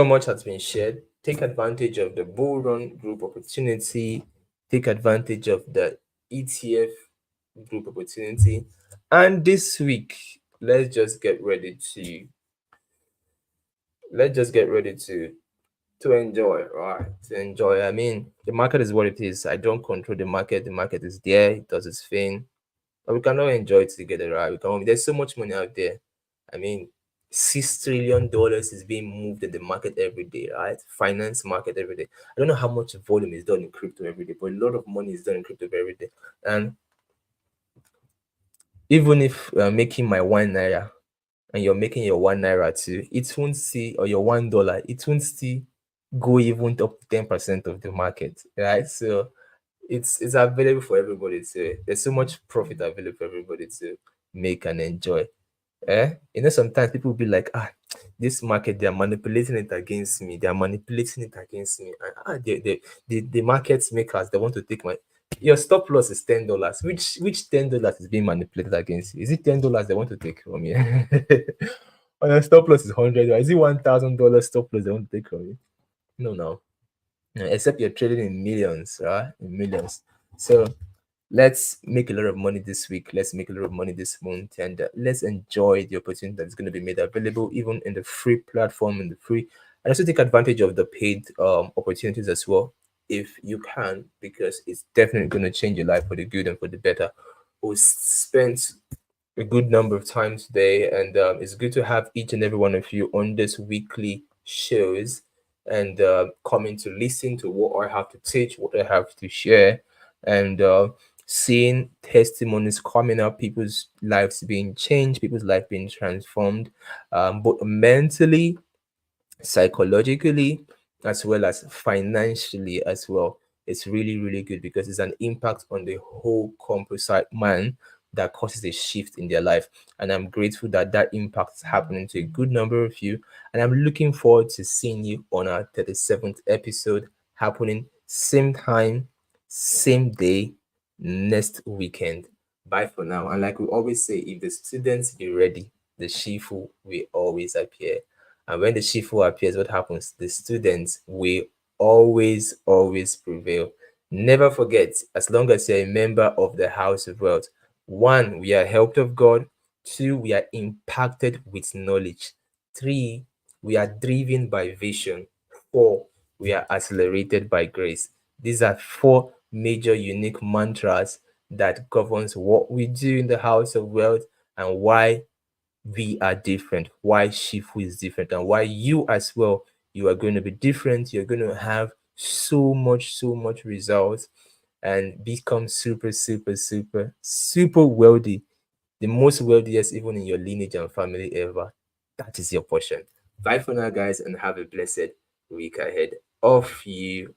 much has been shared. Take advantage of the Bull Run group opportunity. Take advantage of the ETF group opportunity. And this week, let's just get ready to enjoy, right? To enjoy. I mean, the market is what it is. I don't control the market. The market is there. It does its thing. But we cannot enjoy it together, right? There's so much money out there. I mean, $6 trillion is being moved in the market every day, right? Finance market every day. I don't know how much volume is done in crypto every day, but a lot of money is done in crypto every day. And even if I'm making my 1 naira and you're making your 1 naira too, it won't see, or your $1, it won't still go even up to 10% of the market, right? So it's available for everybody to, there's so much profit available for everybody to make and enjoy. Sometimes people will be like, this market, they're manipulating it against me. They're manipulating it against me. And the market makers, they want to take my, your stop loss is $10. Which $10 is being manipulated against you? Is it $10 they want to take from you? Or your stop loss is $100? Is it $1,000 stop loss they want to take from you? No. Except you're trading in millions, right? In millions. So let's make a lot of money this week. Let's make a lot of money this month, and let's enjoy the opportunity that's going to be made available, even in the free platform, in the free, and also take advantage of the paid opportunities as well, if you can, because it's definitely going to change your life for the good and for the better. We spent a good number of time today, and it's good to have each and every one of you on this weekly shows. and coming to listen to what I have to teach, what I have to share, and seeing testimonies coming up, people's lives being changed, people's life being transformed, both mentally, psychologically, as well as financially as well. It's really really good because it's an impact on the whole composite man that causes a shift in their life. And I'm grateful that that impact is happening to a good number of you, and I'm looking forward to seeing you on our 37th episode, happening same time, same day, next weekend. Bye for now. And like we always say, if the students be ready, the shifu will always appear. And when the shifu appears, what happens? The students will always prevail. Never forget, as long as you're a member of the house of wealth, one, we are helped of God. Two, we are impacted with knowledge. Three, we are driven by vision. Four, we are accelerated by grace. These are four major unique mantras that governs what we do in the house of wealth and why we are different, why Shifu is different, and why you as well, you are going to be different. You're going to have so much results and become super wealthy, the most wealthiest even in your lineage and family ever. That is your portion. Bye for now, guys, and have a blessed week ahead. Off you.